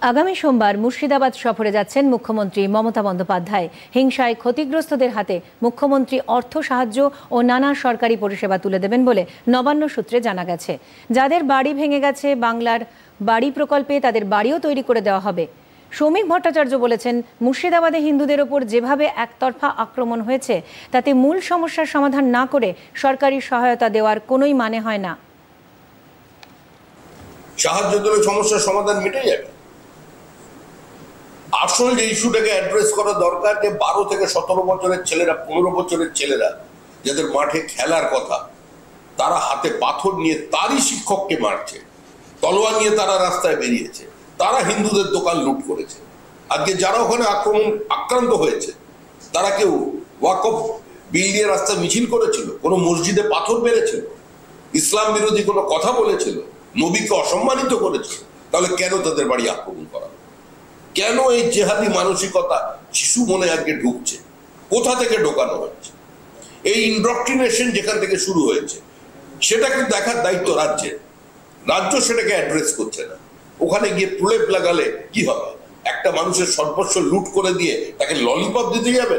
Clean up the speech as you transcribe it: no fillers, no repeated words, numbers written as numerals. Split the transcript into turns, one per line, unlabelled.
আগামী সোমবার মুর্শিদাবাদ সফরে যাচ্ছেন মুখ্যমন্ত্রী মমতা বন্দ্যোপাধ্যায়। হিংসায় ক্ষতিগ্রস্তদের হাতে মুখ্যমন্ত্রী অর্থ সাহায্য ও নানা সরকারি পরিষেবা তুলে দেবেন বলে নবান্ন সূত্রে জানা গেছে। যাদের বাড়ি ভেঙে গেছে বাংলার বাড়ি প্রকল্পে তাদের বাড়িও তৈরি করে দেওয়া হবে। শ্রমিক ভট্টাচার্য বলেছেন, মুর্শিদাবাদে হিন্দুদের ওপর যেভাবে একতরফা আক্রমণ হয়েছে তাতে মূল সমস্যার সমাধান না করে সরকারি সহায়তা দেওয়ার কোনোই মানে হয় না।
সাহায্য দিলে সমস্যার সমাধান মিটে যাবে। আসল যে ইস্যুটাকে অ্যাড্রেস করা দরকার, যে 12 থেকে 17 বছরের ছেলেরা, 15 বছরের ছেলেরা যাদের মাঠে খেলার কথা, তারা হাতে পাথর নিয়ে তারই শিক্ষককে মারছে, তলোয়ার নিয়ে তারা রাস্তায় বেরিয়েছে, তারা হিন্দুদের দোকান লুট করেছে। আজকে যারা ওখানে আক্রান্ত হয়েছে তারা কেউ ওয়াকফ বিল নিয়ে রাস্তায় মিছিল করেছিল, কোনো মসজিদে পাথর মেরেছিল, ইসলাম বিরোধী কোনো কথা বলেছিল, নবীকে অসম্মানিত করেছিল? তাহলে কেন তাদের বাড়ি আক্রমণ করা? কেন এই জেহাদি মানসিকতা শিশু মনে আজকে ঢুকছে? কোথা থেকে ঢোকানো হচ্ছে? এই ইনডক্ট্রিনেশন যেখান থেকে শুরু হয়েছে সেটাকে দেখার দায়িত্ব রাজ্যের। রাজ্য সেটাকে অ্যাড্রেস করছে না। ওখানে গিয়ে প্রলেপ লাগালে কি হবে? একটা মানুষের সর্বস্ব লুট করে দিয়ে তাকে ললিপপ দিতে যাবে?